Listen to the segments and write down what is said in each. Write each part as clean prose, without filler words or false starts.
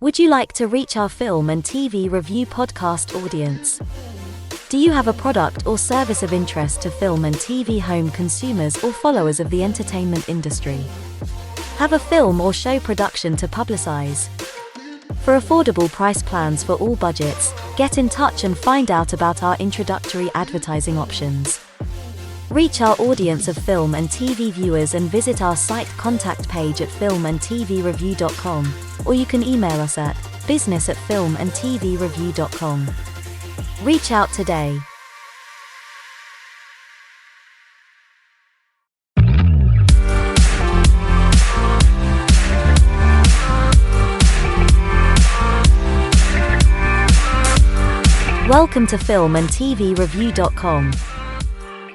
Would you like to reach our film and TV review podcast audience? Do you have a product or service of interest to film and TV home consumers or followers of the entertainment industry? Have a film or show production to publicize? For affordable price plans for all budgets, get in touch and find out about our introductory advertising options. Reach our audience of film and TV viewers and visit our site contact page at filmandtvreview.com, or you can email us at business@filmandtvreview.com. Reach out today. Welcome to filmandtvreview.com.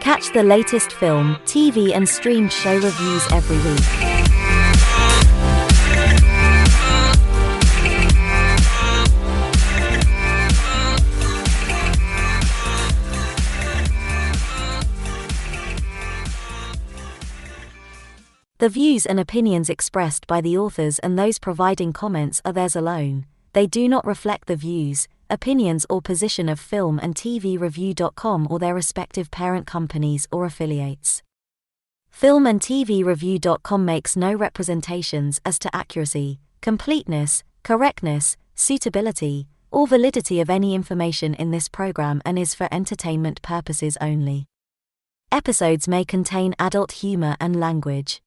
Catch the latest film, TV and streamed show reviews every week. The views and opinions expressed by the authors and those providing comments are theirs alone. They do not reflect the views, opinions or position of filmandtvreview.com or their respective parent companies or affiliates. Filmandtvreview.com makes no representations as to accuracy, completeness, correctness, suitability, or validity of any information in this program and is for entertainment purposes only. Episodes may contain adult humor and language.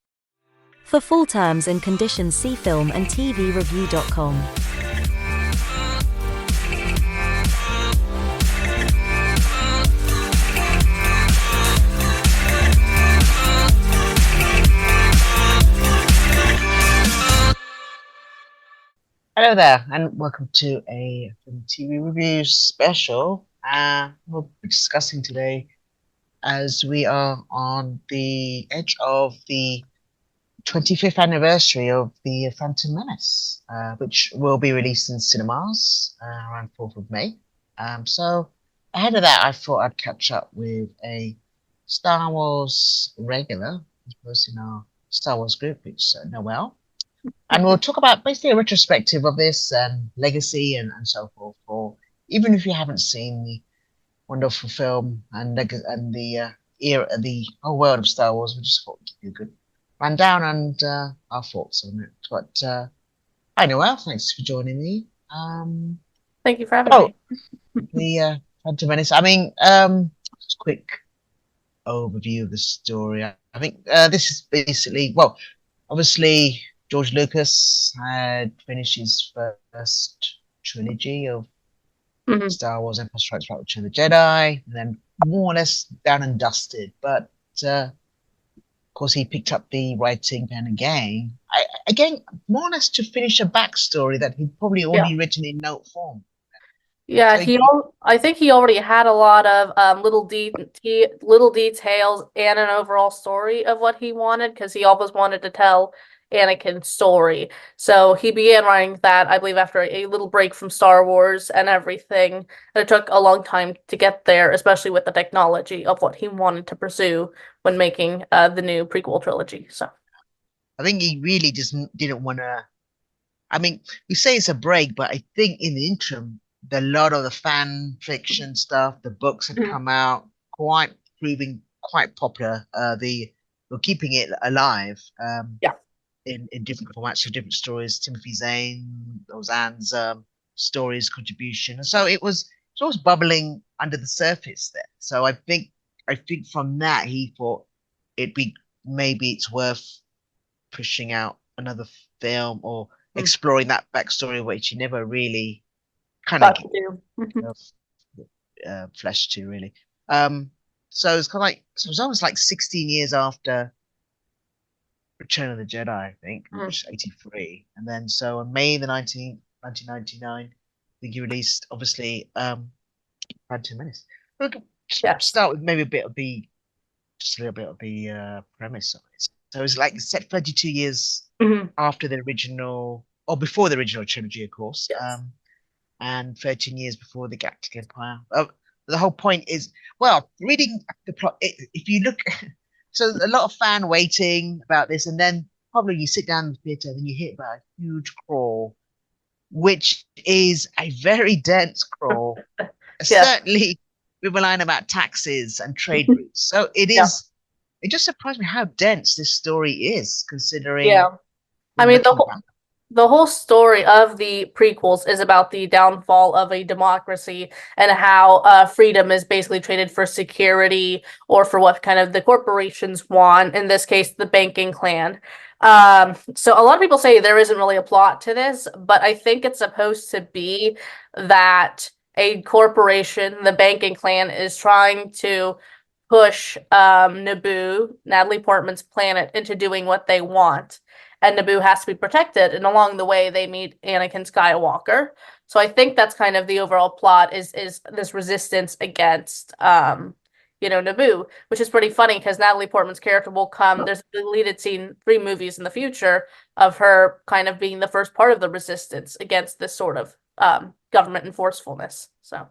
For full terms and conditions, see filmandtvreview.com. Hello there, and welcome to a film TV review special. We'll be discussing today as we are on the edge of the 25th anniversary of the Phantom Menace, which will be released in cinemas around 4th of May. So ahead of that, I thought I'd catch up with a Star Wars regular, as opposed in our Star Wars group, which Noel. And we'll talk about basically a retrospective of this and legacy and so forth. For even if you haven't seen the wonderful film and the era, the whole world of Star Wars, we just thought we'd give you a good rundown and our thoughts on it. But hi Noel, thanks for joining me. Thank you for having me. The Phantom Menace. I mean, just a quick overview of the story. I think this is basically, well, obviously George Lucas had finished his first trilogy of Star Wars: Empire Strikes Back, Return of the Jedi, and then more or less down and dusted. But of course, he picked up the writing pen again, more or less to finish a backstory that he'd probably already written in note form. Yeah, I think he already had a lot of little details and an overall story of what he wanted, because he always wanted to tell Anakin's story. So he began writing that, I believe, after a little break from Star Wars and everything. And it took a long time to get there, especially with the technology of what he wanted to pursue when making the new prequel trilogy. So I think he really just didn't want to. I mean, we say it's a break, but I think in the interim, a lot of the fan fiction stuff, the books had come out, proving quite popular. We're keeping it alive. In different formats of different stories, Timothy Zahn, Roseanne's stories, contribution. And so it was always bubbling under the surface there. So I think from that he thought maybe it's worth pushing out another film or exploring that backstory, which he never really kind of fleshed to really. So it's kind of like, so it was almost like 16 years after Return of the Jedi, I think, which was 83. And then so on May the 19th, 1999, I think he released, obviously, Phantom Menace. We'll start with maybe a little bit of the premise of it. So it's like set 32 years after the original, or before the original trilogy, of course, and 13 years before the Galactic Empire. The whole point is, well, reading the plot, if you look... So a lot of fan waiting about this, and then probably you sit down in the theatre and then you hear about a huge crawl which is a very dense crawl. Yeah. Certainly, we were lying about taxes and trade routes. So it Yeah. is. It just surprised me how dense this story is, considering Yeah. I when mean, looking back. the whole story of the prequels is about the downfall of a democracy and how freedom is basically traded for security or for what kind of the corporations want, in this case, the banking clan. So a lot of people say there isn't really a plot to this, but I think it's supposed to be that a corporation, the banking clan, is trying to push Naboo, Natalie Portman's planet, into doing what they want. And Naboo has to be protected, and along the way they meet Anakin Skywalker. So I think that's kind of the overall plot is this resistance against Naboo, which is pretty funny because Natalie Portman's character will come. There's a deleted scene, 3 movies in the future, of her kind of being the first part of the resistance against this sort of government enforcefulness. So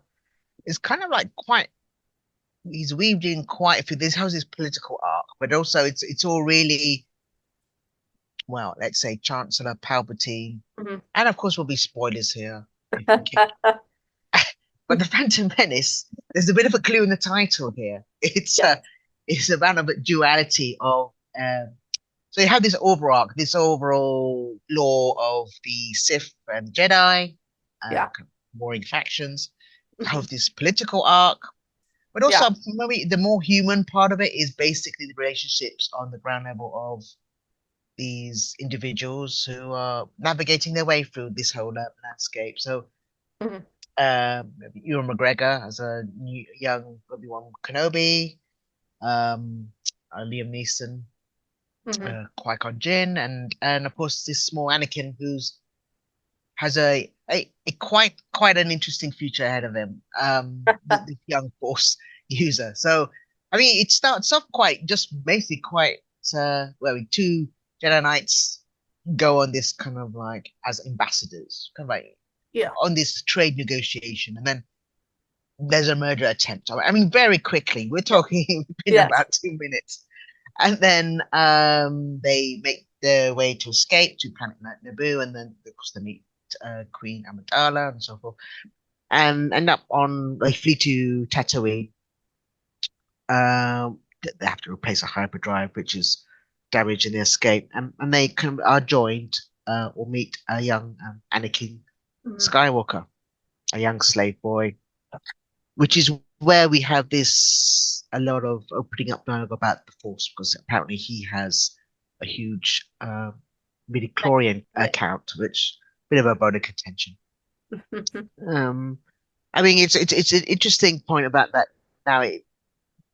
It's kind of like quite. He's weaved in quite a few. This has his political arc, but also it's all really well. Let's say Chancellor Palpatine, mhm. and of course, will be spoilers here. Okay. But the Phantom Menace, there's a bit of a clue in the title here. Yeah. It's about a duality of so you have this overarch, this overall law of the Sith and Jedi, Yeah. kind of warring factions. You Mhm. have this political arc, but Yeah. also maybe the more human part of it is basically the relationships on the ground level of these individuals who are navigating their way through this whole landscape. So Mhm. Ewan McGregor as a new, young Obi-Wan Kenobi, Liam Neeson, Mhm. Qui-Gon Jinn, and of course this small Anakin who's has a quite an interesting future ahead of him. This young Force user. So I mean, it starts off quite just basically quite two Jedi Knights go on this kind of like as ambassadors, kind of like Yeah. on this trade negotiation, and then there's a murder attempt. I mean, very quickly. We're Yeah. talking in Yes. about 2 minutes, and then they make their way to escape to planet Naboo, and then of course they meet Queen Amidala and so forth, and end up on they flee to Tatooine. They have to replace a hyperdrive, which is damaged in the escape, and they kind of are joined or meet a young Anakin Mhm. Skywalker, a young slave boy, which is where we have this a lot of opening up dialogue about the Force because apparently he has a huge midi-chlorian Right. account, which bit of a bone of contention. Um, I mean, it's an interesting point about that. Now, it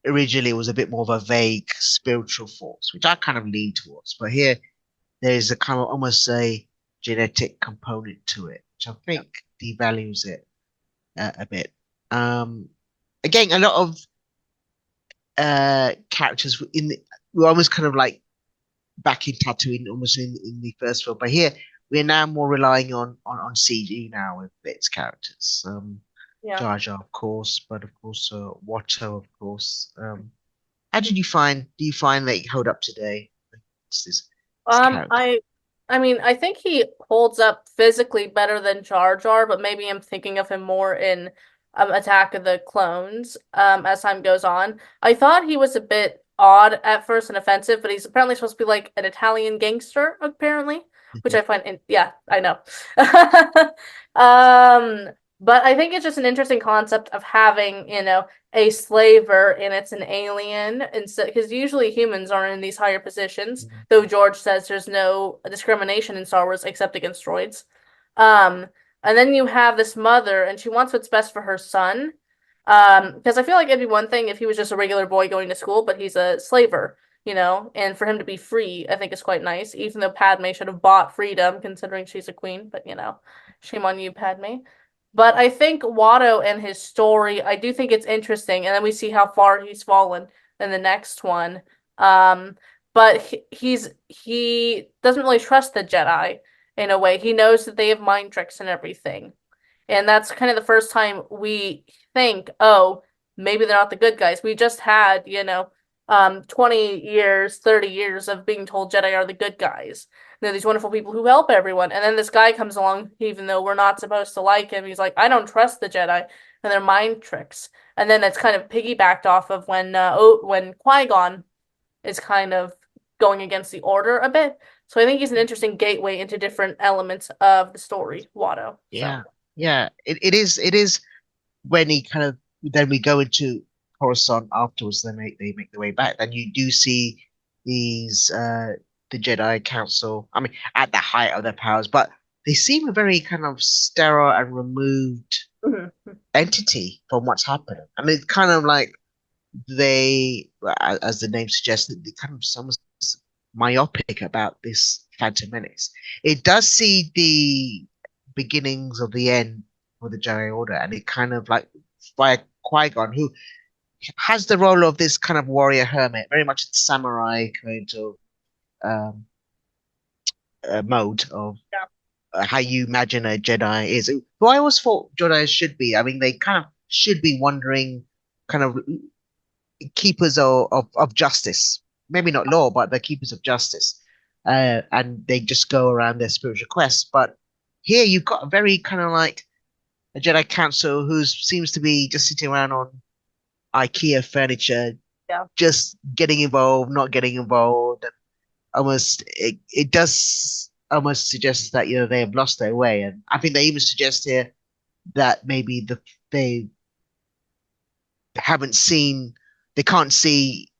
originally was a bit more of a vague spiritual force, which I kind of lean towards, but here there's a kind of almost a genetic component to it, which I Yeah. think devalues it a bit. Um, Again, a lot of characters in the, we're almost kind of like back in Tatooine, almost in the first film, but here we're now more relying on CG now with its characters. Yeah. Jar Jar, of course, but of course Watto, of course. How did you find? Do you find they hold up today? It's this Um, character. I I mean, I think he holds up physically better than Jar Jar, but maybe I'm thinking of him more in Attack of the Clones as time goes on. I thought he was a bit odd at first and offensive, but he's apparently supposed to be like an Italian gangster, apparently, which I find yeah, I know. Um, but I think it's just an interesting concept of having, a slaver and it's an alien, and so because usually humans are in these higher positions, though George says there's no discrimination in Star Wars except against droids. And then you have this mother, and she wants what's best for her son. Because I feel like it'd be one thing if he was just a regular boy going to school, but he's a slaver, and for him to be free, I think is quite nice, even though Padme should have bought freedom considering she's a queen, but shame on you, Padme. But I think Watto and his story, I do think it's interesting, and then we see how far he's fallen in the next one. But he doesn't really trust the Jedi in a way. He knows that they have mind tricks and everything. And that's kind of the first time we think, oh, maybe they're not the good guys. We just had, 20 years, 30 years of being told Jedi are the good guys. They're these wonderful people who help everyone. And then this guy comes along, even though we're not supposed to like him. He's like, I don't trust the Jedi, and they're mind tricks. And then it's kind of piggybacked off of when Qui-Gon is kind of going against the Order a bit. So I think he's an interesting gateway into different elements of the story, Watto. Yeah, yeah. It is when he kind of then we go into Coruscant afterwards. They make their way back. Then you do see these the Jedi Council. I mean, at the height of their powers, but they seem a very kind of sterile and removed entity from what's happening. I mean, it's kind of like as the name suggests, they kind of almost myopic about this Phantom Menace. It does see the beginnings of the end for the Jedi Order, and it kind of like by Qui-Gon, who has the role of this kind of warrior hermit, very much samurai kind of um, mode of how you imagine a Jedi is. Who I always thought Jedi should be. I mean, they kind of should be wandering, kind of keepers of justice. Maybe not law, but they're keepers of justice. And they just go around their spiritual quests. But here you've got a very kind of like a Jedi Council who seems to be just sitting around on IKEA furniture, just getting involved, not getting involved. And almost it does almost suggest that they have lost their way. And I think they even suggest here that maybe they haven't seen, they can't see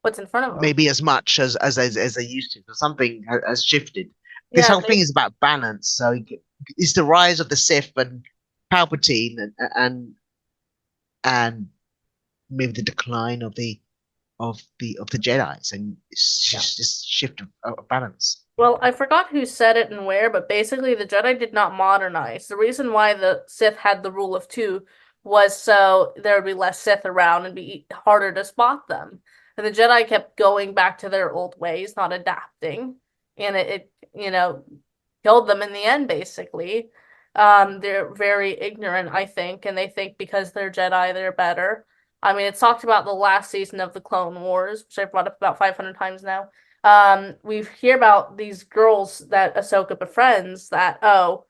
what's in front of them, maybe as much as they used to. So something has shifted. This whole thing is about balance. So it's the rise of the Sith and Palpatine, and maybe the decline of the Jedi's, and it's just this shift of balance. Well, I forgot who said it and where, but basically the Jedi did not modernize. The reason why the Sith had the rule of two was so there would be less Sith around and be harder to spot them. And the Jedi kept going back to their old ways, not adapting. And it killed them in the end, basically. They're very ignorant, I think, and they think because they're Jedi, they're better. I mean, it's talked about the last season of the Clone Wars, which I've brought up about 500 times now. We hear about these girls that Ahsoka befriends that, the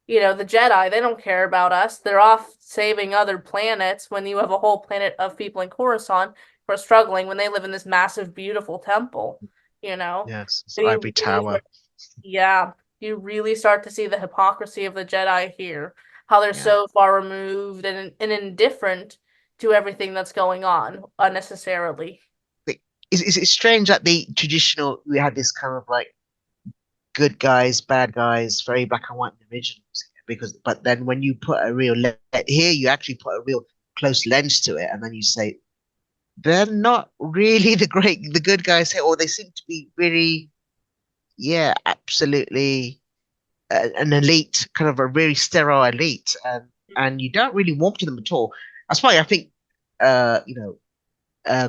Jedi, they don't care about us. They're off saving other planets when you have a whole planet of people in Coruscant who are struggling when they live in this massive, beautiful temple, Yes, it's Ivory Tower. You really start to see the hypocrisy of the Jedi here, how they're so far removed and indifferent to everything that's going on unnecessarily. It's strange that we had this kind of like good guys, bad guys, very black and white in the originals. But then when you put here, you actually put a real close lens to it, and then you say they're not really the good guys here, or they seem to be really, absolutely an elite, kind of a very sterile elite, and you don't really warm to them at all. That's why I think,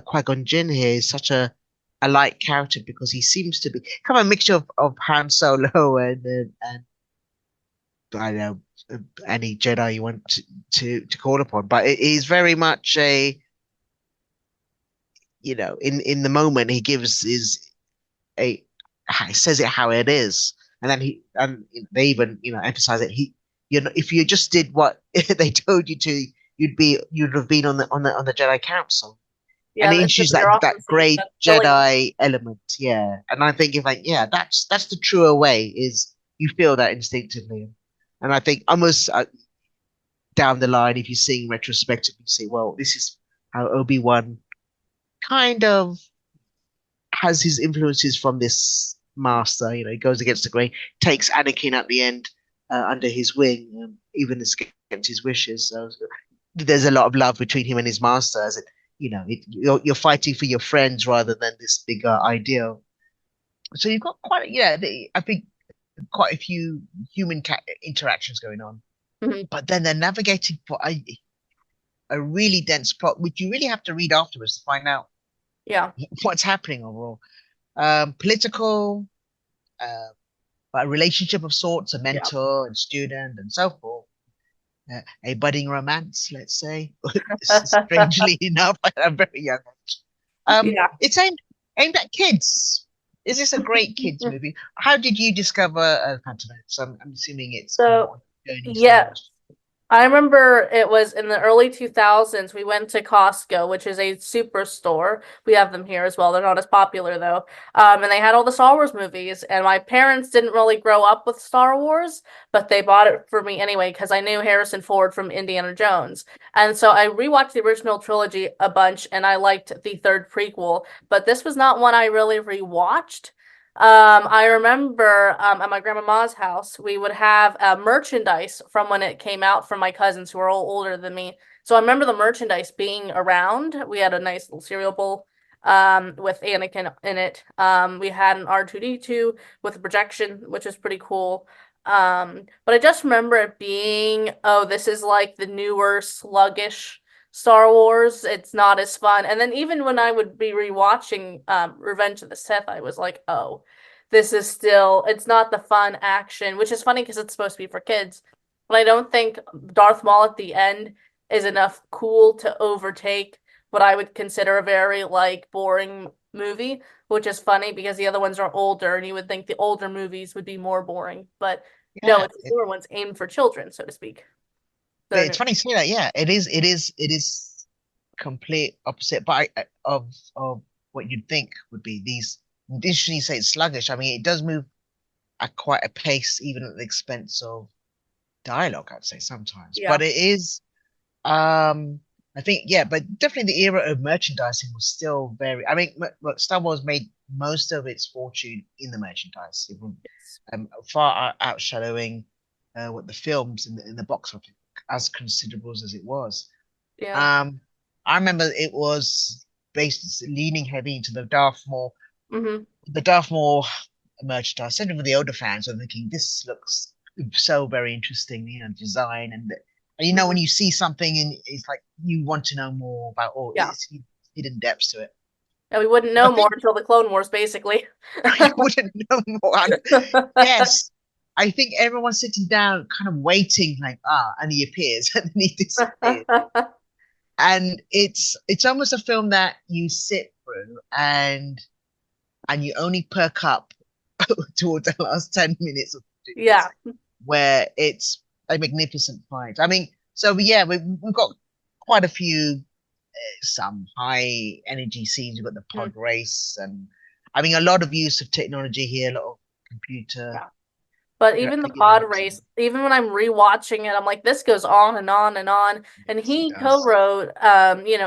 Qui-Gon Jinn here is such a light character, because he seems to be kind of a mixture of Han Solo and I don't know, any Jedi you want to call upon, but it is very much in the moment he gives he says it how it is, and then they even emphasize it. If you just did what they told you to, you'd have been on the Jedi Council. And it introduces that great Jedi element, and I think that's the truer way, is you feel that instinctively. And I think almost down the line, if you're seeing retrospective, you say, well, this is how Obi-Wan kind of has his influences from this master. He goes against the grain, takes Anakin at the end under his wing, even against his wishes. So there's a lot of love between him and his master, as you're fighting for your friends rather than this bigger ideal. So you've got I think quite a few human interactions going on, but then they're navigating for a really dense plot, which you really have to read afterwards to find out what's happening overall. Political, a relationship of sorts, a mentor and student, and so forth. A budding romance, let's say, strangely enough, at a very young age. Yeah. It's aimed at kids. Is this a great kids movie? How did you discover Phantom Menace? I'm assuming it's kind of So, on journey Star yeah, Wars. I remember it was in the early 2000s. We went to Costco, which is a superstore. We have them here as well. They're not as popular though. And they had all the Star Wars movies. And my parents didn't really grow up with Star Wars, but they bought it for me anyway because I knew Harrison Ford from Indiana Jones. And so I rewatched the original trilogy a bunch, and I liked the third prequel. But this was not one I really rewatched. I remember at my grandma's house, we would have merchandise from when it came out from my cousins who are all older than me. So I remember the merchandise being around. We had a nice little cereal bowl with Anakin in it. We had an R2D2 with a projection, which is pretty cool. But I just remember it being, oh, this is like the newer, sluggish Star Wars. It's not as fun. And then even when I would be rewatching Revenge of the Sith, I was like, oh, this is still, it's not the fun action, which is funny because it's supposed to be for kids. But I don't think Darth Maul at the end is enough cool to overtake what I would consider a very like boring movie, which is funny because the other ones are older and you would think the older movies would be more boring. But no, Yeah, it's the newer ones aimed for children, so to speak. but They're it's new. funny to say that. Yeah, it is complete opposite, but of what you'd think would be these. Additionally, you say it's sluggish. I mean, it does move at quite a pace, even at the expense of dialogue, I'd say sometimes. Yeah. But it is, I think, yeah, but definitely the era of merchandising was still very. I mean, look, Star Wars made most of its fortune in the merchandise, even far outshadowing what the films in the box office, as considerable as it was. Yeah. Um, I remember it was based leaning heavy into Hmm. the Darth Maul merchandise. Certainly for the older fans, are thinking this looks so very interesting, design and when Hmm. you see something and it's like you want to know more about all Yeah. its hidden depths to it. And we wouldn't I know more think until the Clone Wars, basically. you wouldn't know more. And yes, I think everyone's sitting down, kind of waiting, like and he appears and then he disappears. And it's almost a film that you sit through and you only perk up towards the last 10 minutes or 15 minutes Yeah. where it's a magnificent fight. I mean, so yeah, we've got quite a few some high energy scenes. We've got the pod Mhm. race, and I mean a lot of use of technology here, a lot of computer Yeah. But even the pod graphics. race, even when I'm rewatching it, I'm like, this goes on and on and on. And Yes, it he does. co-wrote,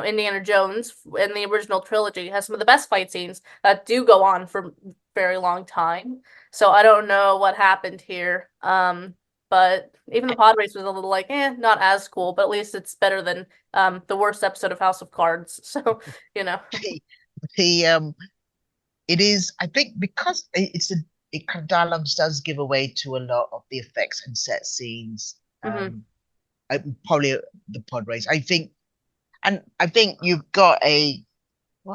Indiana Jones in the original trilogy has some of the best fight scenes that do go on for a very long time. So I don't know what happened here. But even the pod race was a little like, not as cool, but at least it's better than the worst episode of House of Cards. So, you know. The, the it is. I think because it kind of dialogues does give away to a lot of the effects and set scenes. Hmm. Probably the pod race. I think you've got a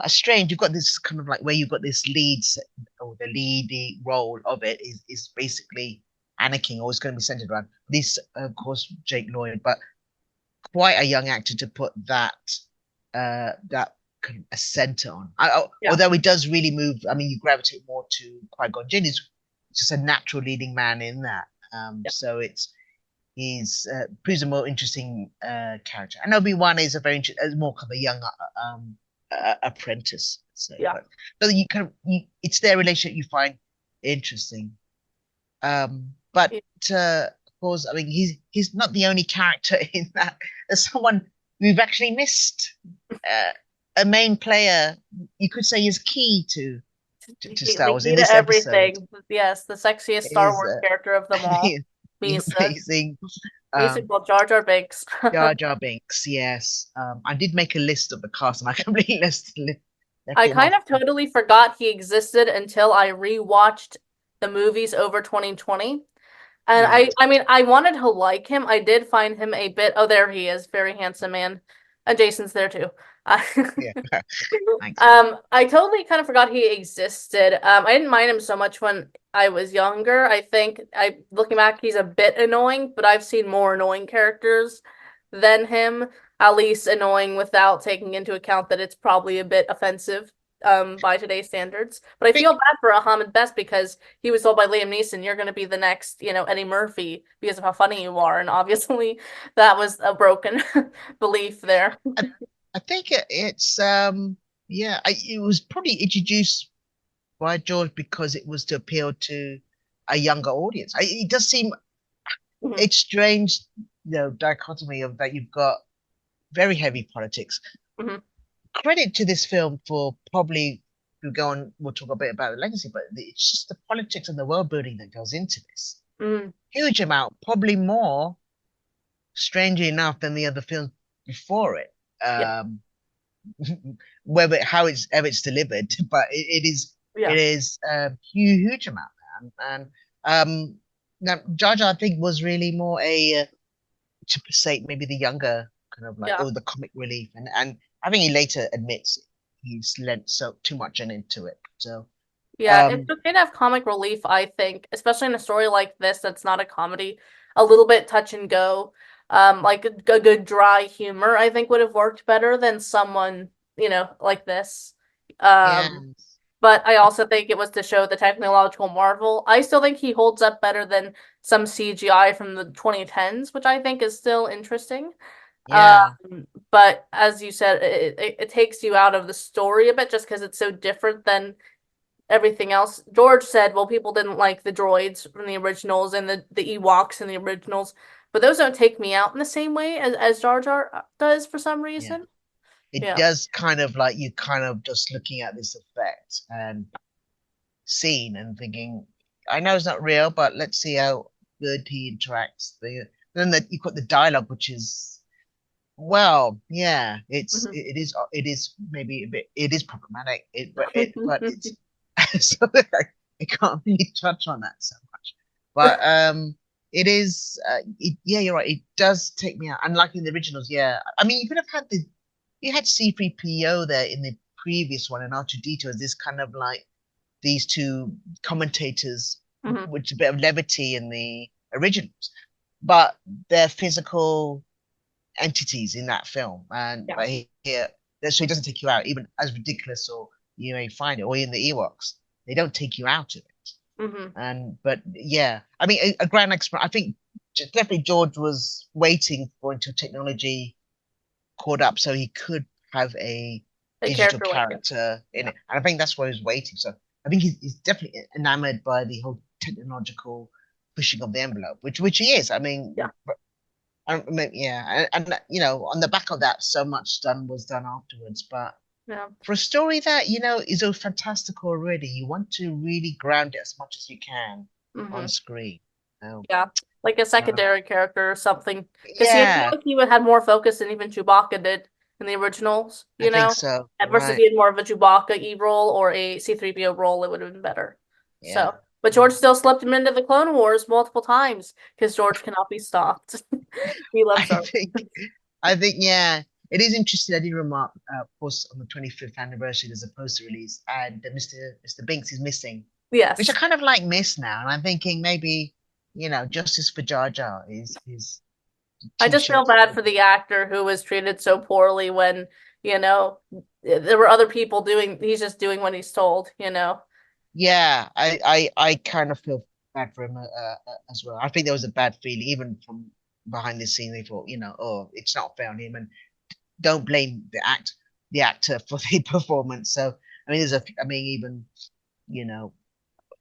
strange. You've got this kind of like where you've got this or the leading role of it is basically Anakin, or it's going to be centered around this, of course, Jake Lloyd, but quite a young actor to put that kind of a center on. Yeah. Although it does really move. I mean, you gravitate more to Qui-Gon Jinn. Is just a natural leading man in that. Yeah. So he's proves a more interesting character. And Obi-Wan is a very more kind of a young apprentice, let's say. Yeah. But you kind of it's their relationship you find interesting. But of course, I mean, he's not the only character in that. There's someone we've actually missed. Uh, a main player, you could say, is key to Star The Wars key in to this episode. everything. Yes, the sexiest Star Is Wars character of them all. the Misa. amazing Misa um, called Jar Jar Binks. Jar Jar Binks. Yes, I did make a list of the cast, and I completely left I him kind off. of totally forgot he existed until I rewatched the movies over 2020. And Right. I mean, I wanted to like him. I did find him a bit, oh, there he is, very handsome man. And Jason's there too. Yeah. Thanks. I totally kind of forgot he existed. I didn't mind him so much when I was younger. I think looking back, he's a bit annoying, but I've seen more annoying characters than him. At least annoying without taking into account that it's probably a bit offensive. by today's standards. But I feel bad for Ahmed Best because he was told by Liam Neeson, "You're going to be the next, Eddie Murphy because of how funny you are," and obviously that was a broken belief there. I think it's yeah, it was probably introduced by George because it was to appeal to a younger audience. It does seem Mhm, it's strange, dichotomy of that you've got very heavy politics. mhm, Credit to this film for probably we go on. We'll talk a bit about the legacy, but it's just the politics and the world building that goes into this. mhm. Huge amount, probably more, strangely enough, than the other films before it. Yeah, Whether how it's delivered, but it yeah, is a huge amount, man. And now Jar Jar, I think, was really more a to say maybe the younger kind of like yeah. the comic relief, and I think he later admits he's lent so too much into it. So Yeah, it's um okay to have comic relief, I think, especially in a story like this that's not a comedy, a little bit touch and go. Like a good dry humor, I think would have worked better than someone, like this. yeah, But I also think it was to show the technological marvel. I still think he holds up better than some CGI from the 2010s, which I think is still interesting. yeah, But as you said, it takes you out of the story a bit just because it's so different than everything else. George said, well, people didn't like the droids from the originals and the Ewoks in the originals, but those don't take me out in the same way as Jar Jar does for some yeah. reason. It Yeah. does kind of like you kind of just looking at this effect and scene and thinking, I know it's not real, but let's see how good he interacts. Then you've got the dialogue, which is well, yeah, Mhm. it is maybe a bit it is problematic. But it's so I can't really touch on that so much. But it is yeah, you're right. It does take me out. Unlike in the originals, yeah. I mean, you could have had you had C3PO there in the previous one, and R2D2 as this kind of like these two commentators, Mhm. which a bit of levity in the originals, but they're physical entities in that film. And Yeah. but here, so it doesn't take you out, even as ridiculous or you may find it, or in the Ewoks, they don't take you out of it. Mhm. And but yeah, I mean, a grand expert. I think definitely George was waiting for until technology caught up so he could have a The digital character like it. character in Yeah. it. And I think that's why he was waiting. So I think he's definitely enamored by the whole technological pushing of the envelope, which he is. I Yeah. mean, yeah, and on the back of that, so much was done afterwards. But Yeah. for a story that is so fantastical already, you want to really ground it as much as you can on Mhm. screen. So, Yeah. Like a um, secondary character or something. Because I feel yeah, like he would had more focus than even Chewbacca did in the originals, I you think know? so. And You're versus if right. he had more of a Chewbacca E role or a C3PO role, it would have been better. Yeah. So, but George still slipped him into the Clone Wars multiple times because George cannot be stopped. He I loves Star think, I think, yeah, it is interesting. I did remark, of course, on the 25th anniversary, there's a poster release, and Mr. Binks is missing, which I Yes. kind of like miss now. And I'm thinking maybe, justice for Jar Jar is I just feel t-shirts. bad for the actor who was treated so poorly when, you know, there were other people he's just doing what he's told. Yeah, I kind of feel bad for him as well. I think there was a bad feeling, even from behind the scene. They thought, oh, it's not fair on him, and don't blame the actor for the performance. So I mean, I mean, even you know,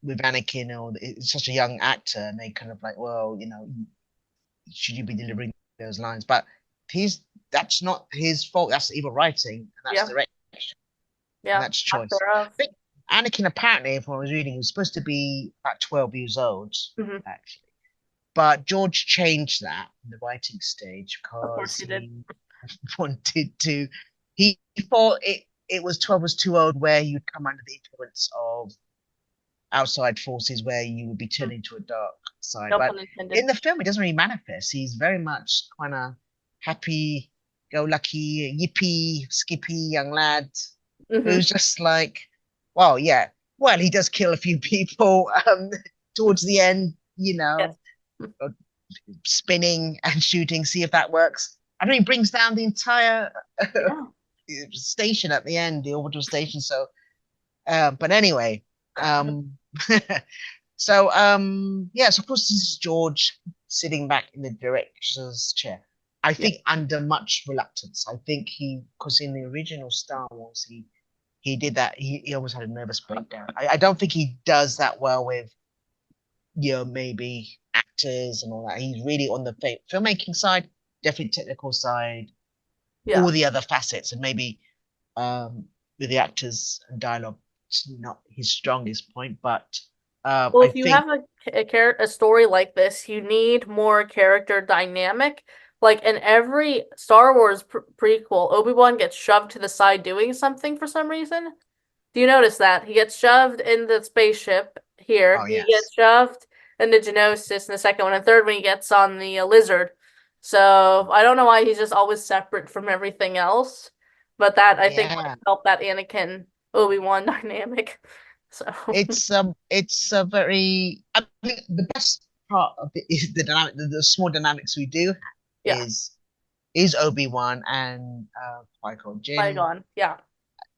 with Anakin, or it's such a young actor, and they kind of like, well, should you be delivering those lines? But he's that's not his fault. That's evil writing, and that's Yeah. direction, and Yeah. that's Lack choice. thereof. I think Anakin, apparently, if I was reading, was supposed to be about 12 years old, Hmm. actually. But George changed that in the writing stage Of course because he did. he wanted to. He thought it was 12 was too old, where you'd come under the influence of outside forces, where you would be turned Mm. into a dark side. No But pun intended. in the film, it doesn't really manifest. He's very much kind of happy, go lucky, yippee, skippy young lad Hmm. who's just like, well, yeah, well, he does kill a few people towards the end, Yes. uh, spinning and shooting, see if that works. And he brings down the entire Yeah. station at the end, the orbital station. So But anyway, so yes, of course, this is George sitting back in the director's chair. I Yeah. think under much reluctance. I think because in the original Star Wars, he did that. He almost had a nervous breakdown. I don't think he does that well with maybe actors and all that. He's really on the filmmaking side, definitely technical side, Yeah. all the other facets, and maybe um, with the actors and dialogue, it's not his strongest point. But Well, I if you think, have a story like this, you need more character dynamic. Like in every Star Wars prequel, Obi-Wan gets shoved to the side doing something for some reason. Do you notice that? He gets shoved in the spaceship here. oh He yes, gets shoved into Geonosis in the second one, and third when he gets on the lizard. So I don't know why he's just always separate from everything else, but that I think might yeah, help that Anakin Obi-Wan dynamic. So it's a very. I mean, the best part of it is the dynamic, the small dynamics we do have yeah, is Obi-Wan and Qui-Gon Jinn. Qui-Gon, yeah.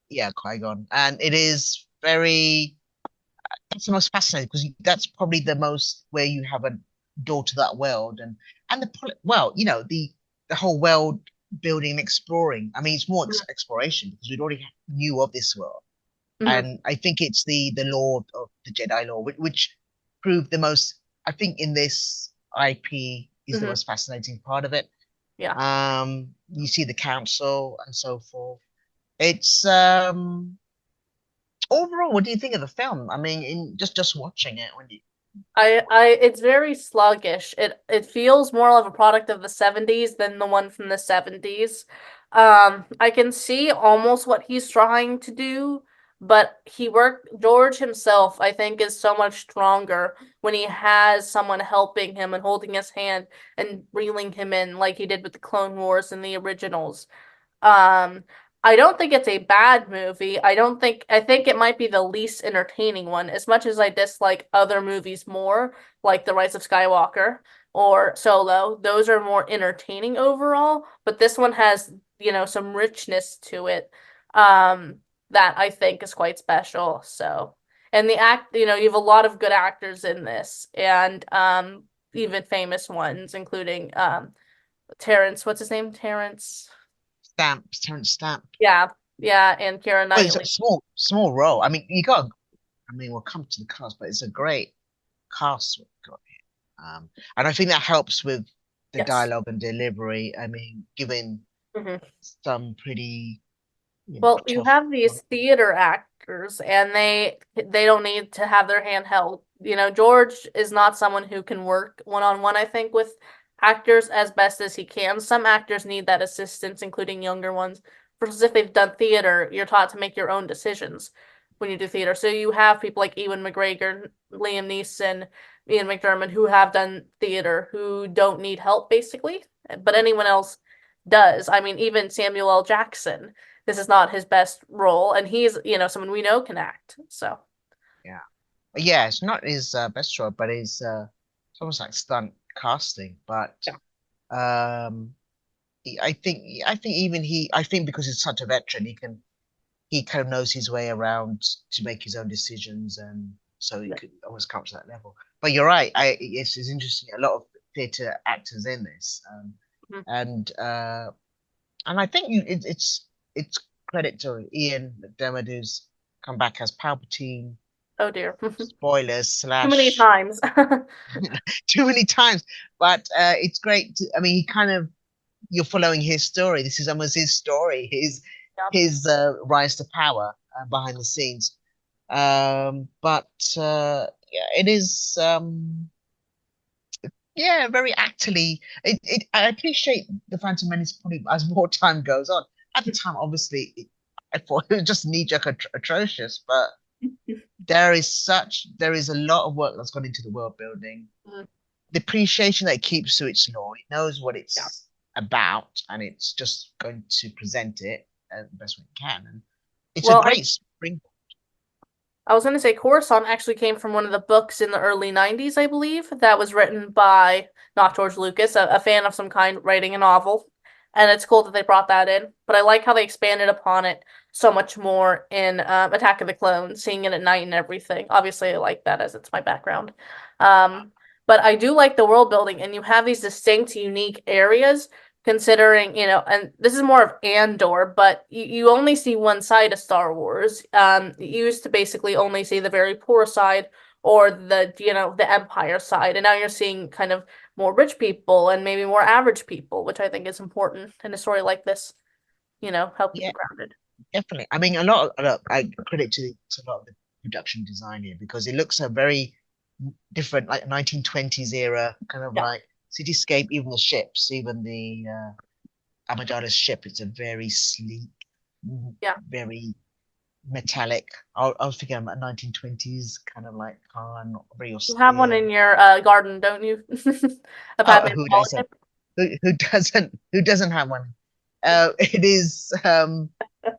Yeah, Qui-Gon, and it is very. That's the most fascinating because that's probably the most where you have a door to that world and well, the whole world building and exploring. I mean, it's more exploration because we'd already knew of this world, Mm-hmm. and I think it's the law of the Jedi law which proved the most. I think in this IP is the Mm-hmm. most fascinating part of it. Yeah. You see the council and so forth. It's overall, what do you think of the film? I mean, in just watching it when you It's very sluggish. It feels more of a product of the 70s than the one from the 70s. I can see almost what he's trying to do, but George himself, I think, is so much stronger when he has someone helping him and holding his hand and reeling him in like he did with the Clone Wars and the originals. Um, I don't think it's a bad movie. I think it might be the least entertaining one, as much as I dislike other movies more, like The Rise of Skywalker or Solo. Those are more entertaining overall, but this one has, some richness to it, that I think is quite special. So, and you have a lot of good actors in this, and even famous ones, including Terrence, what's his name? Terrence. Terrence Stamp. Yeah, yeah, and Keira Well, it's a Knightley. small role. I mean, I mean, we'll come to the cast, but it's a great cast we've got here. And I think that helps with the Yes. dialogue and delivery. I mean, given Hmm. some pretty, Well, you tough. have these theater actors, and they don't need to have their hand held. George is not someone who can work one-on-one, I think, with actors as best as he can. Some actors need that assistance, including younger ones. For instance, if they've done theater, you're taught to make your own decisions when you do theater. So you have people like Ewan McGregor, Liam Neeson, Ian McDermott who have done theater who don't need help basically, but anyone else does. I mean, even Samuel L. Jackson, this is not his best role, and he's, someone we know can act. So, Yeah, yeah. It's not his best role, but it's almost like stunt casting. But yeah. um, I think even I think because he's such a veteran, he kind of knows his way around to make his own decisions, and so he Yeah. could almost come to that level. But you're right. It's interesting. A lot of theatre actors in this, Mhm. and I think it's credit to Ian McDermott who's come back as Palpatine. Oh dear. Spoilers Too many slash times. too many times, but it's great. I mean, he kind of you're following his story. This is almost his story, Yeah. his rise to power behind the scenes. But yeah, it is yeah, very actually. I appreciate the Phantom Menace probably as more time goes on. At the time, obviously, I thought it was just knee-jerk atrocious, but there is a lot of work that's gone into the world building, Mhm. the appreciation that it keeps to its law. It knows what Yeah. it's about, and it's just going to present it the best way it can. And it's a Well, great spring. I was going to say Coruscant actually came from one of the books in the early 90s, I believe, that was written by not George Lucas, a fan of some kind writing a novel. and it's cool that they brought that in. But I like how they expanded upon it so much more in Attack of the Clones, seeing it at night and everything. Obviously, I like that as it's my background. But I do like the world building, and you have these distinct, unique areas. Considering, and this is more of Andor, but you only see one side of Star Wars. You used to basically only see the very poor side or the Empire side, and now you're seeing kind of more rich people and maybe more average people, which I think is important in a story like this, help keep Yeah, it grounded. definitely. I mean, I credit to a lot of the production design here because it looks a very different, like 1920s era, kind of Yeah, like cityscape. Even the ships, even the Amidala's ship, it's a very sleek, yeah. very metallic. I was thinking about 1920s, kind of like car, not very You have one austere. in your garden, don't you? A Oh, Padme who doesn't? scholarship. Who doesn't? Who doesn't have one? It is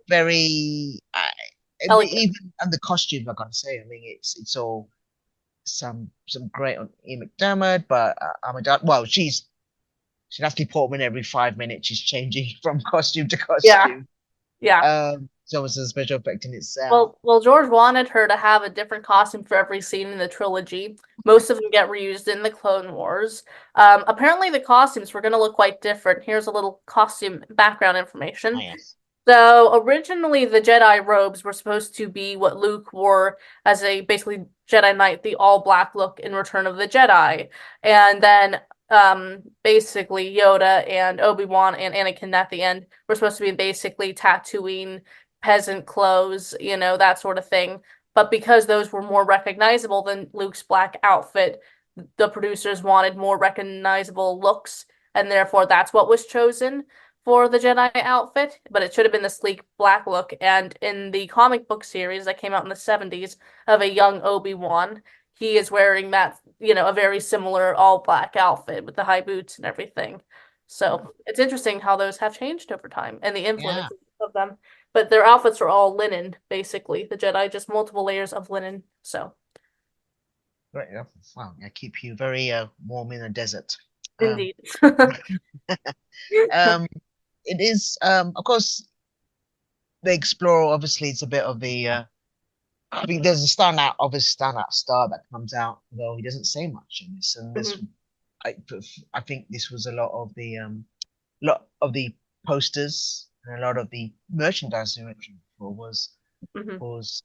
very Elegant. even and the costumes. I gotta say, I mean, it's all some great on Ian McDermott, but Amidala. Well, she'd have to put them in every 5 minutes. She's changing from costume to Yeah, costume. yeah. It's almost a special effect in itself. Well, George wanted her to have a different costume for every scene in the trilogy. Most of them get reused in the Clone Wars. Apparently, the costumes were going to look quite different. Here's a little costume background Ah, information. yes. So originally, the Jedi robes were supposed to be what Luke wore as a basically Jedi Knight, the all black look in Return of the Jedi, and then basically Yoda and Obi-Wan and Anakin at the end were supposed to be basically Tatooine peasant clothes, that sort of thing. But because those were more recognizable than Luke's black outfit, the producers wanted more recognizable looks, and therefore that's what was chosen for the Jedi outfit, but it should have been the sleek black look. And in the comic book series that came out in the 70s of a young Obi-Wan, he is wearing that, a very similar all black outfit with the high boots and everything. So it's interesting how those have changed over time and the Yeah. influences of them. But their outfits are all linen, basically. The Jedi just multiple layers of linen. So Great. Yeah. Wow. Yeah. Keep you very warm in the desert. Um, indeed. um, it is of course they explore. Obviously, it's a bit of the. I think there's a obvious standout star that comes out, though he doesn't say much in this. And this, Mhm, I, I think this was a lot of the posters and a lot of the merchandise you mentioned before mhm, was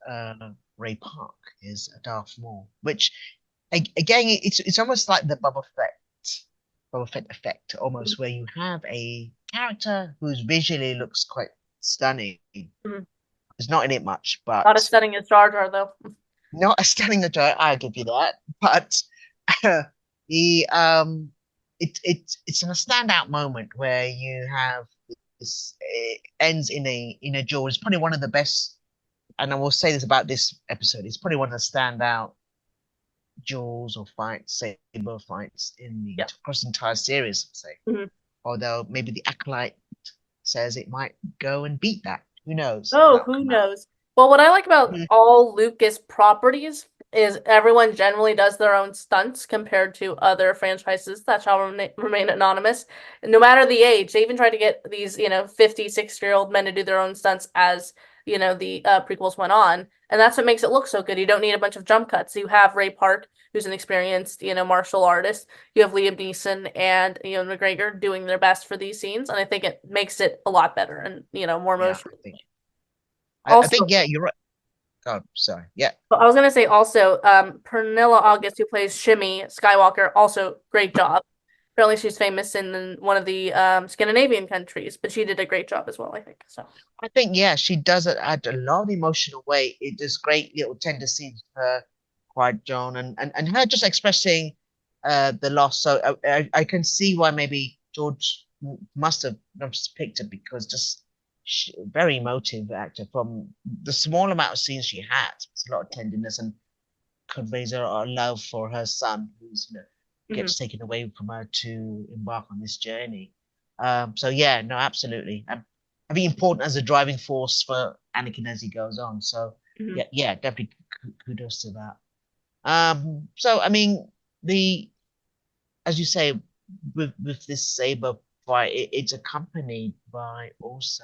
Ray Park is Darth Maul, which again it's almost like the Boba Fett effect, mhm, almost where you have a character who's visually looks quite stunning. mhm. There's not in it much, Not as but stunning as Jar Jar, though. not a stunning adult. I'll give you that, but he it's in a standout moment where you have this. It ends in a jaw. It's probably one of the best, and I will say this about this episode. It's probably one of the standout duels or fights, saber fights in the Yeah. across the entire series. Say, Mhm. although maybe the acolyte says it might go and beat that. Who knows? Oh, That'll who come out. knows? Well, what I like about Mhm. all Lucas properties is everyone generally does their own stunts compared to other franchises that shall remain anonymous. No matter the age, they even try to get these, 56-year-old men to do their own stunts as, the prequels went on. And that's what makes it look so good. You don't need a bunch of jump cuts. You have Ray Park, who's an experienced, martial artist. You have Liam Neeson and, McGregor doing their best for these scenes. And I think it makes it a lot better and, more Yeah, emotional. I Also, think yeah, you're right. Oh, sorry. Yeah, but I was gonna say also, Pernilla August, who plays Shimmy Skywalker, also great job. Apparently, she's famous in one of the Scandinavian countries, but she did a great job as well, I think. So. I think yeah, she does it add a lot of emotional weight. It does great little tender scenes of her, quiet John, and her just expressing the loss. So I can see why maybe George must have just picked her because just very emotive actor. From the small amount of scenes she had, it's a lot of tenderness and conveys a lot of love for her son, who's Mhm, gets taken away from her to embark on this journey. So yeah, no, absolutely. I think important as a driving force for Anakin as he goes on. So mhm, yeah, definitely kudos to that. So I mean, the as you say, with this saber why it's accompanied by also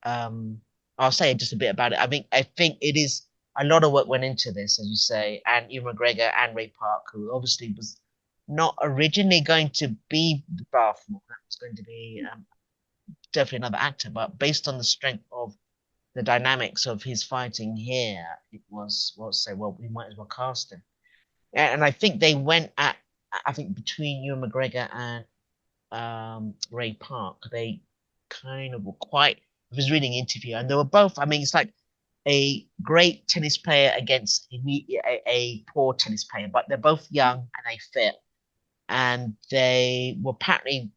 I'll say just a bit about it. I think it is a lot of work went into this, as you say, and Ewan McGregor and Ray Park, who obviously was not originally going to be Bathmore. That was going to be definitely another actor, but based on the strength of the dynamics of his fighting here, it was say, well, we might as well cast him. And I think they went at, I think between Ewan McGregor and Ray Park, they kind of were quite. I was reading an interview, and they were both. I mean, it's like a great tennis player against a poor tennis player, but they're both young and they fit, and they were apparently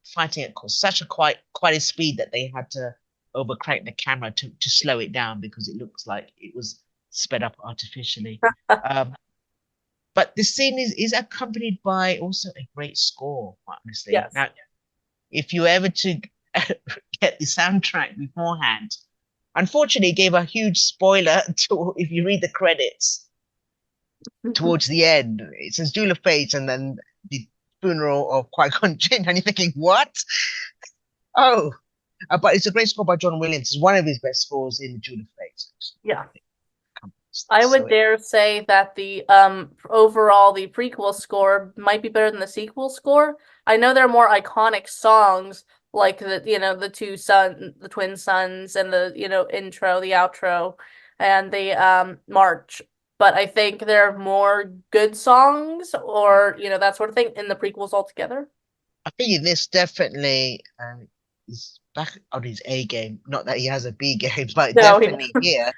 fighting at such a quite a speed that they had to overcrank the camera to slow it down because it looks like it was sped up artificially. But the scene is accompanied by also a great score, honestly. Yes. Now, if you ever to get the soundtrack beforehand, unfortunately, it gave a huge spoiler to if you read the credits towards the end. It says Duel of Fates and then the funeral of Qui-Gon Jinn, and you're thinking, what? Oh, but it's a great score by John Williams. It's one of his best scores in the Duel of Fates. Yeah. I would dare say that the overall the prequel score might be better than the sequel score. I know there are more iconic songs like the twin sons and the intro, the outro, and the march. But I think there are more good songs or that sort of thing in the prequels altogether. I think this definitely is back on his A game. Not that he has a B game, but No, definitely here.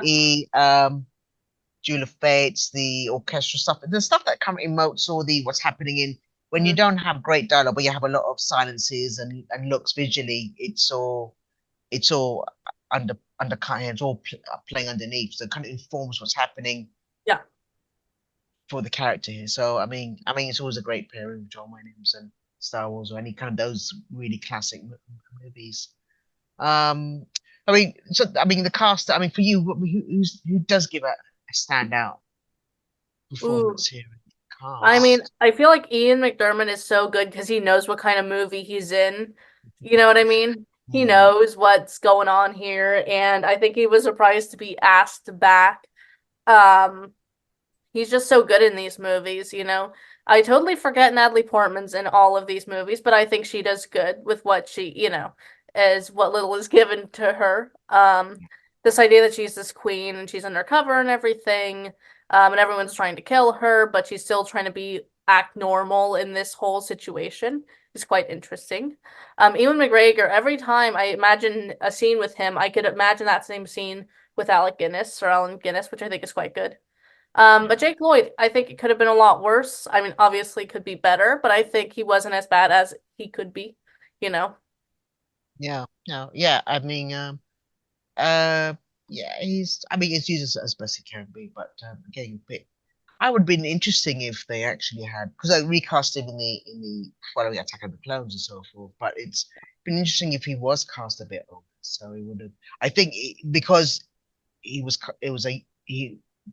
He Duel of Fates, the orchestral stuff, the stuff that kind of emotes all the what's happening in when you don't have great dialogue, but you have a lot of silences and looks visually. It's all undercutting. It's all playing underneath, so it kind of informs what's happening. Yeah. For the character here, so I mean, it's always a great pairing with John Williams and Star Wars or any kind of those really classic movies. I mean, the cast. I mean, for you, who does give a standout performance here in the cast? I mean, I feel like Ian McDiarmid is so good because he knows what kind of movie he's in. You know what I mean? He knows what's going on here, and I think he was surprised to be asked back. He's just so good in these movies, I totally forget Natalie Portman's in all of these movies, but I think she does good with what she, is what little is given to her. This idea that she's this queen and she's undercover and everything, and everyone's trying to kill her, but she's still trying to act normal in this whole situation is quite interesting. Ewan McGregor, every time I imagine a scene with him, I could imagine that same scene with Allen Guinness, which I think is quite good. But Jake Lloyd, I think it could have been a lot worse. I mean, obviously it could be better, but I think he wasn't as bad as he could be, Yeah, no, yeah. I mean, yeah, it's used as best he can be, but again, I would have been interesting if they actually had, because I recast him in the following Attack of the Clones and so forth. But it's been interesting if he was cast a bit older, so he would have. I think because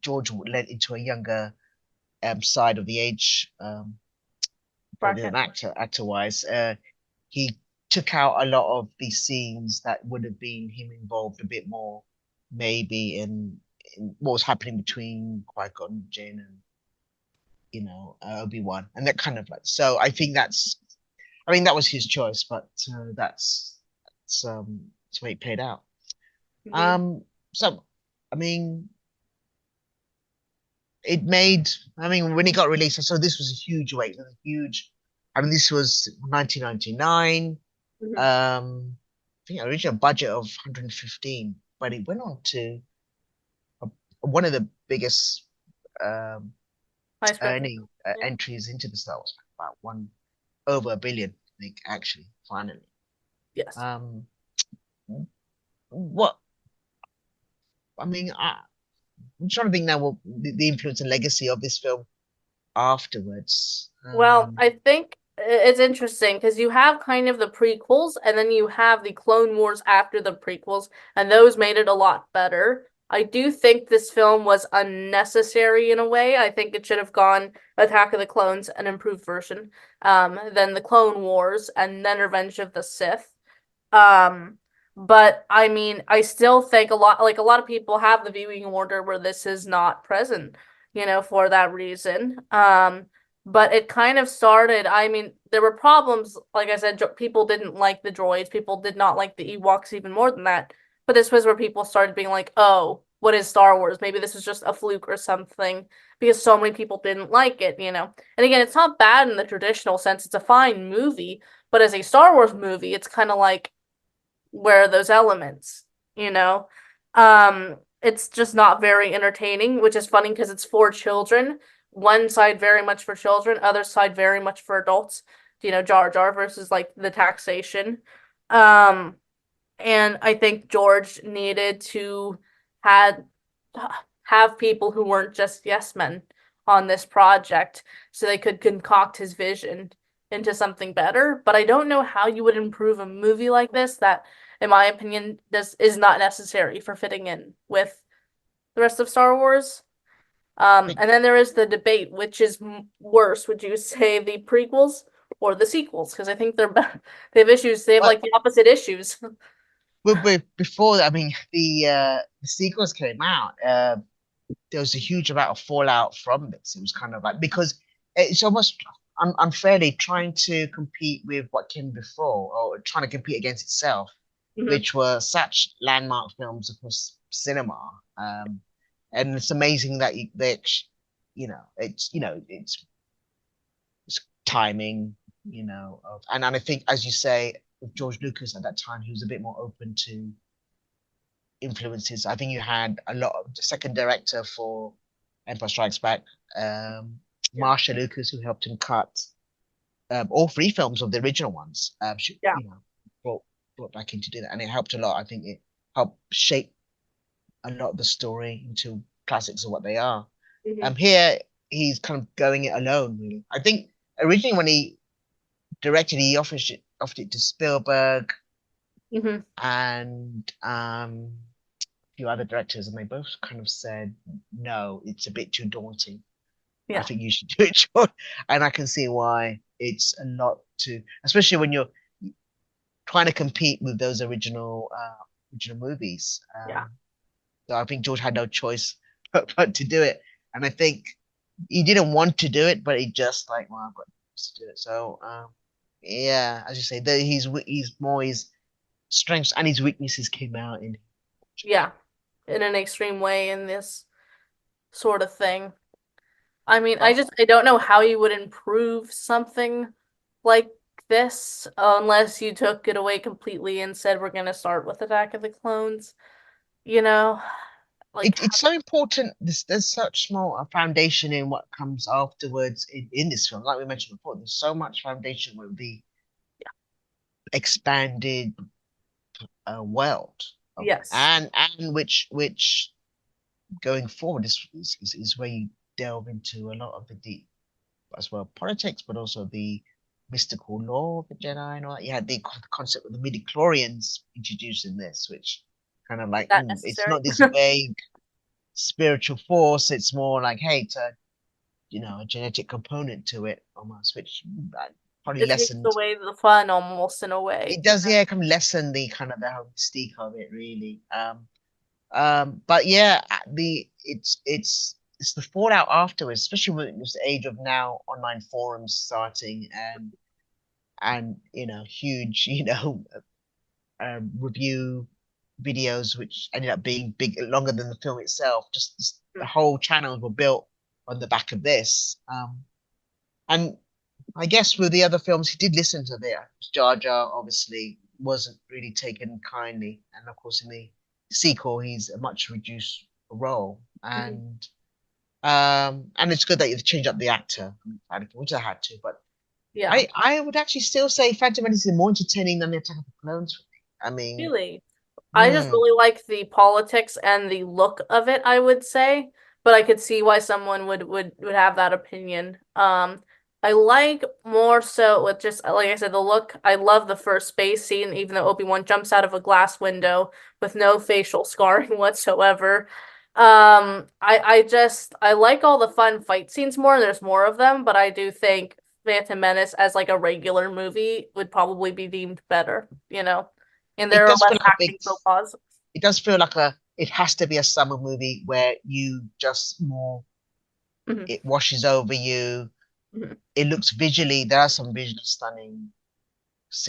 George led into a younger side of the age than actor wise. He took out a lot of these scenes that would have been him involved a bit more, maybe in what was happening between Qui-Gon Jinn and Obi-Wan, and that kind of so I think that was his choice, but that's the way it played out. So I mean, it made. I mean, when it got released, so this was a huge weight, huge. I mean, this was 1999. I think original budget of 115, but it went on to one of the biggest earning entries into the Star Wars, about over $1 billion, I think, actually, finally. Yes. What? I mean, I'm trying to think now what the influence and legacy of this film afterwards. Well, I think it's interesting because you have kind of the prequels and then you have the Clone Wars after the prequels, and those made it a lot better. I do think this film was unnecessary in a way. I think it should have gone Attack of the Clones, an improved version, then the Clone Wars, and then Revenge of the Sith. Um, but I mean, I still think a lot of people have the viewing order where this is not present, for that reason. But it kind of started, I mean, there were problems, like I said, people didn't like the droids, people did not like the Ewoks even more than that. But this was where people started being like, oh, what is Star Wars? Maybe this is just a fluke or something because so many people didn't like it. And again, it's not bad in the traditional sense. It's a fine movie, but as a Star Wars movie, it's kind of like, where are those elements, you know? It's just not very entertaining, which is funny because it's for children. One side very much for children, other side very much for adults. Jar Jar versus like the taxation. Um, and I think George needed to had have people who weren't just yes men on this project so they could concoct his vision into something better. But I don't know how you would improve a movie like this that, in my opinion, is not necessary for fitting in with the rest of Star Wars. And then there is the debate, which is worse? Would you say the prequels or the sequels? Because I think they have issues. They have But like the opposite issues. before, I mean, the sequels came out. There was a huge amount of fallout from this. It was kind of like because it's almost unfairly trying to compete with what came before or trying to compete against itself, Mhm. which were such landmark films across cinema. And it's amazing that it's timing, and I think as you say, with George Lucas at that time, he was a bit more open to influences. I think you had a lot of the second director for Empire Strikes Back, Yeah. Marsha Lucas, who helped him cut all three films of the original ones. Yeah. Brought back in to do that, and it helped a lot. I think it helped shape a lot of the story into classics of what they are. Hmm. Here he's kind of going it alone. Really, I think originally when he directed, he offered it to Spielberg Hmm. and few other directors, and they both kind of said, no, it's a bit too daunting. I Yeah. think you should do it, John. And I can see why it's a lot to, especially when you're trying to compete with those original movies. Yeah. So I think George had no choice but to do it. And I think he didn't want to do it, but he just like, well, I've got to do it. So yeah, as you say, he's more his strengths and his weaknesses came out in. Yeah. In an extreme way in this sort of thing. I mean, Well, I don't know how you would improve something like this unless you took it away completely and said we're gonna start with Attack of the Clones. You know, like it's so important. There's such small foundation in what comes afterwards in this film. Like we mentioned before, there's so much foundation with the expanded world of it, yes. and which going forward is where you delve into a lot of the deep as well politics, but also the mystical lore of the Jedi and all that. You had the concept of the midi-chlorians introduced in this, which kind of Is like that it's necessary? not this vague spiritual force. It's more like, hey, it's a genetic component to it almost, which probably It takes lessened. away the fun almost in a way. It does, yeah, kind of lessen the kind of the whole mystique of it, really. But yeah, it's the fallout afterwards, especially with this age of now online forums starting and huge review videos which ended up being big longer than the film itself. Just the whole channels were built on the back of this. And I guess with the other films, he did listen to there. Jar Jar obviously wasn't really taken kindly, and of course in the sequel, he's a much reduced role. Mhm. And it's good that you've changed up the actor, which I had to. But Yeah. I would actually still say Phantom Menace is more entertaining than the Attack of the Clones for me. I mean, Really. I just hmm, really like the politics and the look of it, I would say, but I could see why someone would have that opinion. I like more so with just like I said, the look. I love the first space scene, even though Obi-Wan jumps out of a glass window with no facial scarring whatsoever. I like all the fun fight scenes more. There's more of them, but I do think Phantom Menace as like a regular movie would probably be deemed better, you know, and It there are does feel less like a big. acting faux pas. It does feel like a. It has to be a summer movie where you just more. Mhm, It washes over you. mhm. It looks visually. There are some visually stunning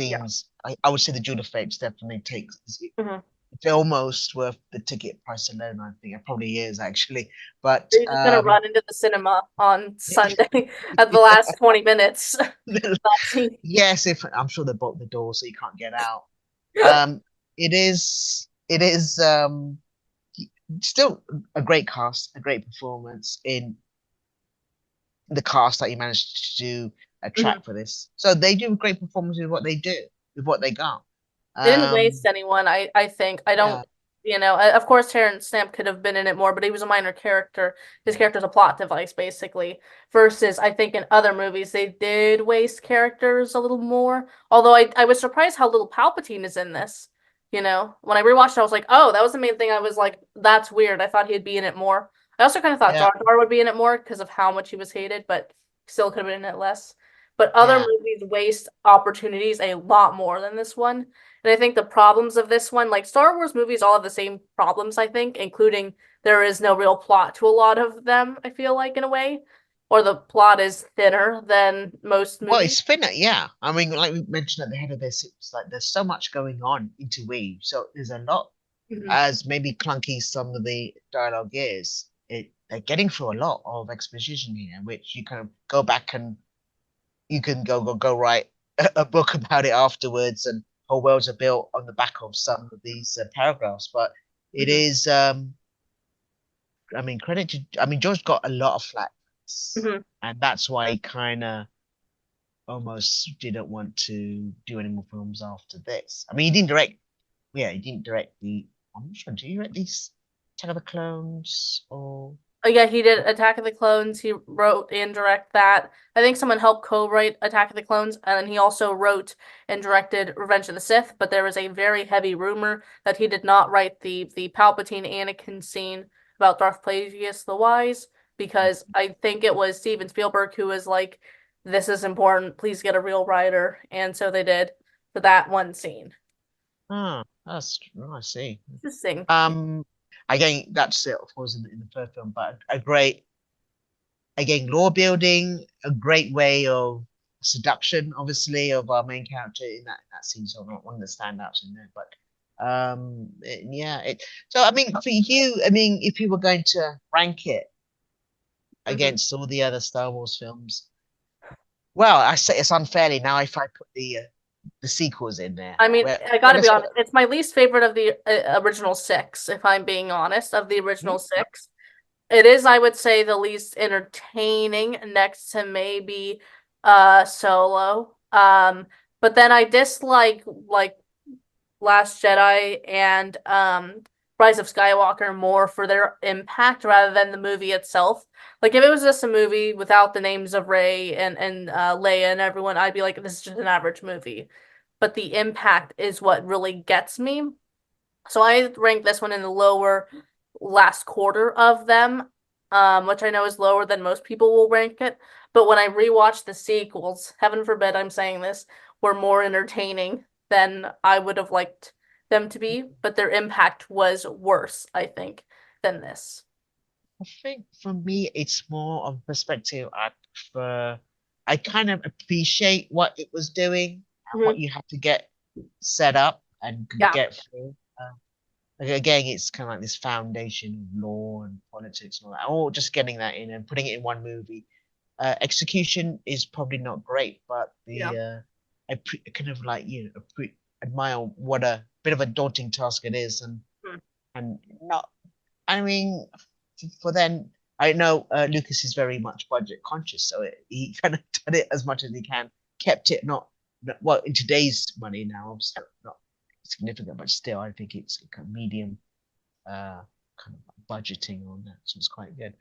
Yeah. scenes. I would say the Jewel effects definitely takes. Mhm. It's almost worth the ticket price alone. I think it probably is actually. But You're just gonna run into the cinema on Sunday at the last 20 minutes. That scene. yes, if I'm sure they blocked the door so you can't get out. Um, it is. It is. Still a great cast, a great performance in the cast that you managed to Mhm. attract for this. So they do a great performance with what they do, with what they got. They didn't Um, waste anyone. I think. I don't, yeah, of course Terrence Stamp could have been in it more, but he was a minor character. His character's a plot device, basically. Versus, I think in other movies they did waste characters a little more. Although I was surprised how little Palpatine is in this. When I rewatched it, I was like, oh, that was the main thing. I was like, that's weird. I thought he'd be in it more. I also kind of thought yeah, Jar Jar would be in it more because of how much he was hated, but still could have been in it less. But other yeah. movies waste opportunities a lot more than this one. And I think the problems of this one, like Star Wars movies, all have the same problems, I think, including there is no real plot to a lot of them, I feel like, in a way. Or the plot is thinner than most Well, movies. it's finite, yeah. I mean, like we mentioned at the head of this, it's like there's so much going on into Weave, so there's a lot. Mhm. As maybe clunky some of the dialogue is, they're getting through a lot of exposition here, which you kind of go back and you can go write a book about it afterwards, and whole worlds are built on the back of some of these paragraphs. But it Mhm. is, I mean, credit to, I mean, George got a lot of flack, Mhm. and that's why he kind of almost didn't want to do any more films after this. I mean, he didn't direct, yeah, he didn't direct the. I'm not sure. Do you direct these Attack of the Clones or? Oh, yeah, he did Attack of the Clones. He wrote and directed that. I think someone helped co-write Attack of the Clones, and then he also wrote and directed Revenge of the Sith. But there was a very heavy rumor that he did not write the Palpatine Anakin scene about Darth Plagueis the Wise because I think it was Steven Spielberg who was like, "This is important. Please get a real writer," and so they did for that one scene. Ah, that's oh, I see. Interesting. Um, again, that's it, of course, in the first film, but a great, again, lore building, a great way of seduction, obviously, of our main character in that scene. So not one of the standouts in there, but yeah, it. So I mean, for you, I mean, if you were going to rank it Mhm. against all the other Star Wars films, well, I say it's unfairly now if I put the sequels in there. I mean, Where I well, gotta be let's put. honest. It's my least favorite of the original six, if I'm being honest, of the Hmm? original six. It is, I would say, the least entertaining next to maybe Solo. But then I dislike like Last Jedi and Rise of Skywalker more for their impact rather than the movie itself. Like if it was just a movie without the names of Rey and Leia and everyone, I'd be like, this is just an average movie. But the impact is what really gets me. So I rank this one in the lower last quarter of them, which I know is lower than most people will rank it. But when I rewatch the sequels, heaven forbid I'm saying this, were more entertaining than I would have liked them to be, but their impact was worse, I think, than this. I think for me, it's more of a perspective. I prefer, I kind of appreciate what it was doing and what Mhm. you have to get set up and Yeah. get through. Like, again, it's kind of like this foundation of law and politics and all that. Or just getting that in and putting it in one movie. Execution is probably not great, but Yeah. kind of like admire what a bit of a daunting task it is, Mhm. and not. I mean, for then, I know Lucas is very much budget conscious, so he kind of did it as much as he can, kept it well in today's money now, obviously not significant, but still, I think it's kind of medium kind of budgeting on that, so it's quite good.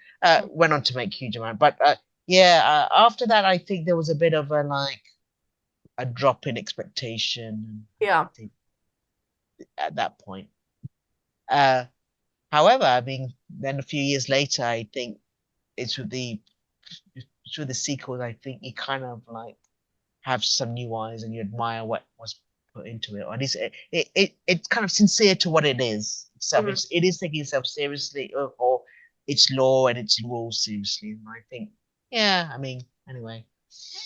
Went on to make huge amount, but yeah, after that, I think there was a bit of a drop in expectation. Yeah. I think at that point. Uh, However, I mean, then a few years later, I think it's with the sequels. I think you kind of like have some new eyes and you admire what was put into it, or at least it's kind of sincere to what it is itself. Mhm. It is taking itself seriously, or its law and its rules seriously. And I think, yeah, I mean, anyway.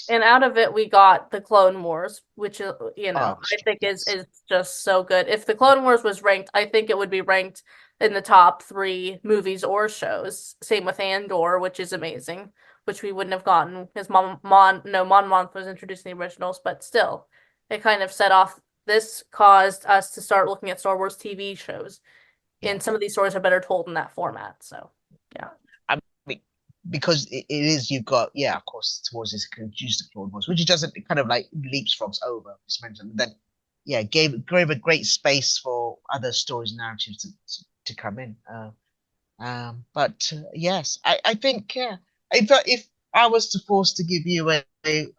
And out of it, we got the Clone Wars, which is, Oh, I think yes. is just so good. If the Clone Wars was ranked, I think it would be ranked in the top 3 movies or shows. Same with Andor, which is amazing, which we wouldn't have gotten because Mon Monmouth was introduced in the originals, but still, it kind of set off. This caused us to start looking at Star Wars TV shows, Yeah. and some of these stories are better told in that format. So, yeah. I mean, because it is, you've got, yeah, of course, towards this kind of juice the Clone Wars, which it doesn't, it kind of like leapfrogs over, just mentioned. Then, yeah, gave a great space for other stories and narratives to come in. But yes, I think, yeah, if I was to force to give you a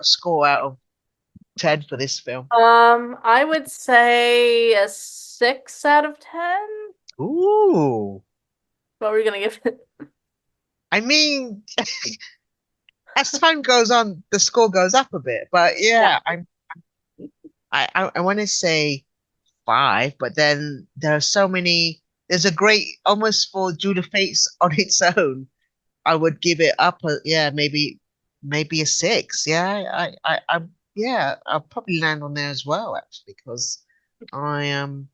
score out of 10 for this film. I would say a 6 out of 10. Ooh, What were you gonna give it? I mean, as time goes on, the score goes up a bit. But Yeah. yeah, I want to say 5, but then there are so many. There's a great, almost for Judah Fates on its own. I would give it up. Yeah, maybe a 6. Yeah, yeah, I'll probably land on there as well, actually, because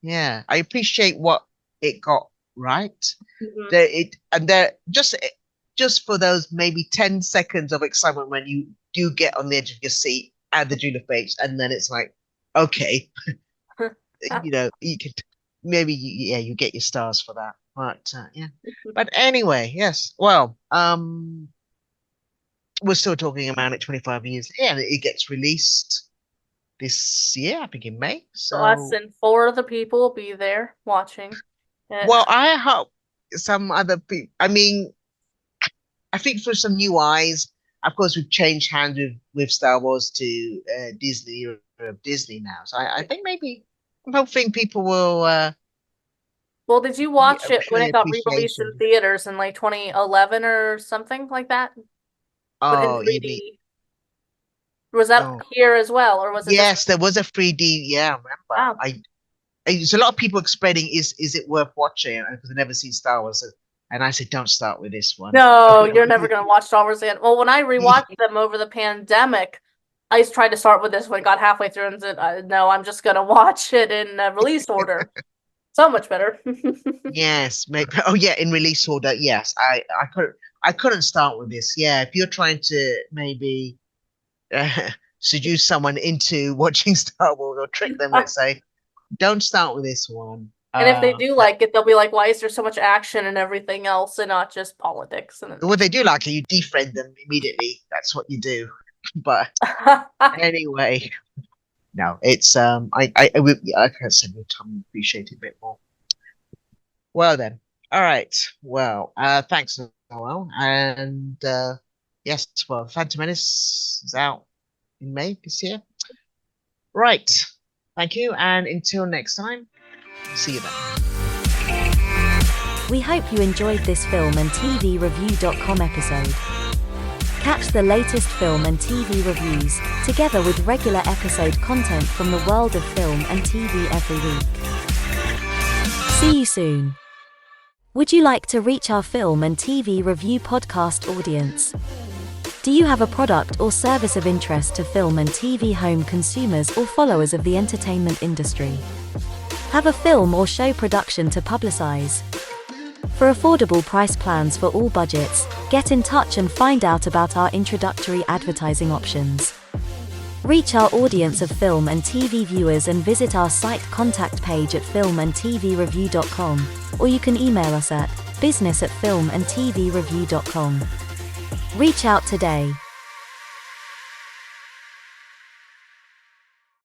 yeah, I appreciate what it got right. Mhm. There just for those maybe 10 seconds of excitement when you do get on the edge of your seat at the Judah Fates, and then it's like, okay, you could maybe yeah, you get your stars for that. But yeah, but anyway, yes. Well, we're still talking about it 25 years. Yeah, and it gets released this year, I think in May. So us So, and 4 of the people will be there watching it. well, I hope some other people. I mean, I think for some new eyes, of course, we've changed hands with Star Wars to Disney now. So I think maybe I'm hoping people will Well, did you watch it show when the it got re-released in appreciation. theaters in like 2011 or something like that? But in Oh, you mean 3D. Was that oh here as well, or was it just yes, there was a 3D. Yeah, I remember. wow? There's a lot of people explaining is it worth watching because they've never seen Star Wars. And I said, don't start with this one. No, you're never gonna watch Star Wars again. Well, when I rewatched them over the pandemic, I tried to start with this one, got halfway through, and said, "No, I'm just gonna watch it in release order." So much better. Yes, maybe. Oh yeah, in release order. Yes, I couldn't start with this. Yeah, if you're trying to maybe seduce someone into watching Star Wars or trick them, let's say, don't start with this one. And if they do But like it, they'll be like, "Why is there so much action and everything else, and not just politics?" And what they do like it, you defriend them immediately. That's what you do. But anyway, no, it's like I said, with time appreciate it a bit more. Well then, all right. Well, thanks, Noel, and yes, well, Phantom Menace is out in May this year. Right. Thank you, and until next time, see you then. We hope you enjoyed this film and TV review.com episode. Catch the latest film and TV reviews, together with regular episode content from the world of film and TV every week. See you soon. Would you like to reach our film and TV review podcast audience? Do you have a product or service of interest to film and TV home consumers or followers of the entertainment industry? Have a film or show production to publicize? For affordable price plans for all budgets, get in touch and find out about our introductory advertising options. Reach our audience of film and TV viewers and visit our site contact page at filmandtvreview.com, or you can email us at business@filmandtvreview.com. Reach out today.